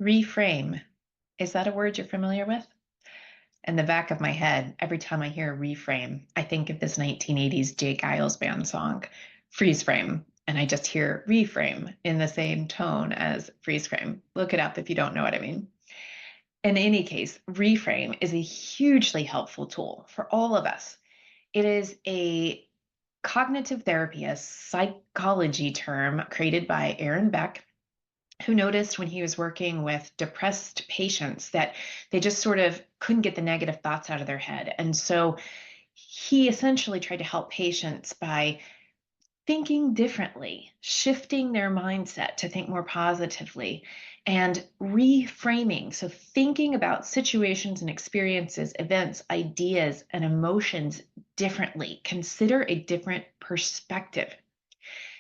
Reframe. Is that a word you're familiar with? In the back of my head, every time I hear reframe, I think of this 1980s Giles Band song, Freeze Frame. And I just hear reframe in the same tone as freeze frame. Look it up if you don't know what I mean. In any case, reframe is a hugely helpful tool for all of us. It is a cognitive therapy, a psychology term created by Aaron Beck, who noticed when he was working with depressed patients that they just sort of couldn't get the negative thoughts out of their head. And so he essentially tried to help patients by thinking differently, shifting their mindset to think more positively, and reframing. So, thinking about situations and experiences, events, ideas, and emotions differently. Consider a different perspective.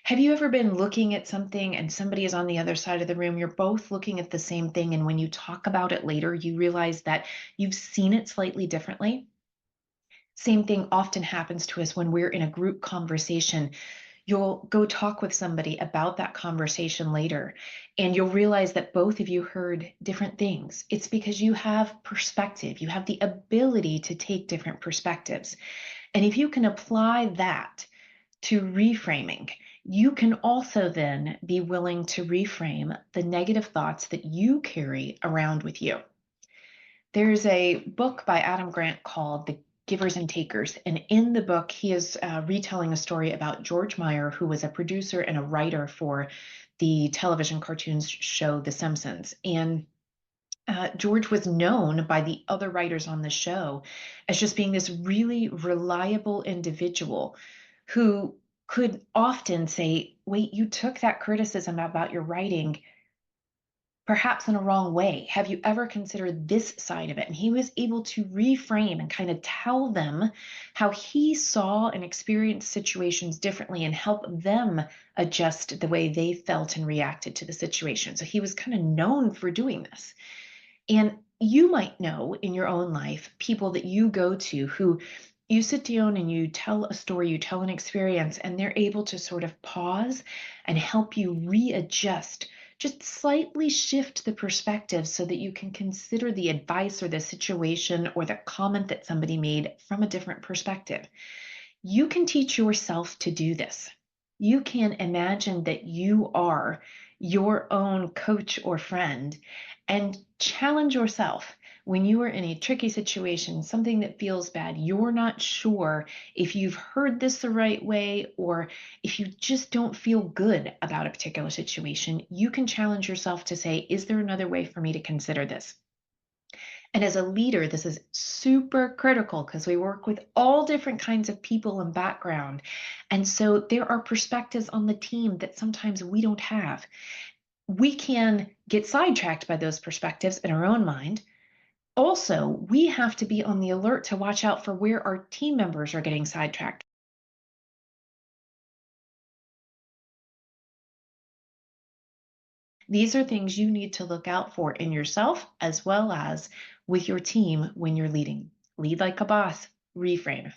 Have you ever been looking at something and somebody is on the other side of the room? You're both looking at the same thing, and when you talk about it later, you realize that you've seen it slightly differently. Same thing often happens to us when we're in a group conversation. You'll go talk with somebody about that conversation later, and you'll realize that both of you heard different things. It's because you have perspective, you have the ability to take different perspectives. And if you can apply that to reframing, you can also then be willing to reframe the negative thoughts that you carry around with you. There's a book by Adam Grant called The Givers and Takers. And in the book, he is retelling a story about George Meyer, who was a producer and a writer for the television cartoons show The Simpsons. And George was known by the other writers on the show as just being this really reliable individual who could often say, wait, you took that criticism about your writing perhaps in a wrong way. Have you ever considered this side of it? And he was able to reframe and kind of tell them how he saw and experienced situations differently and help them adjust the way they felt and reacted to the situation. So he was kind of known for doing this. And you might know in your own life people that you go to who you sit down and you tell a story, you tell an experience, and they're able to sort of pause and help you readjust, just slightly shift the perspective so that you can consider the advice or the situation or the comment that somebody made from a different perspective. You can teach yourself to do this. You can imagine that you are your own coach or friend and challenge yourself when you are in a tricky situation, something that feels bad. You're not sure if you've heard this the right way or if you just don't feel good about a particular situation. You can challenge yourself to say, is there another way for me to consider this? And as a leader, this is super critical because we work with all different kinds of people and background. And so there are perspectives on the team that sometimes we don't have. We can get sidetracked by those perspectives in our own mind. Also, we have to be on the alert to watch out for where our team members are getting sidetracked. These are things you need to look out for in yourself as well as with your team when you're leading. Lead like a boss, reframe.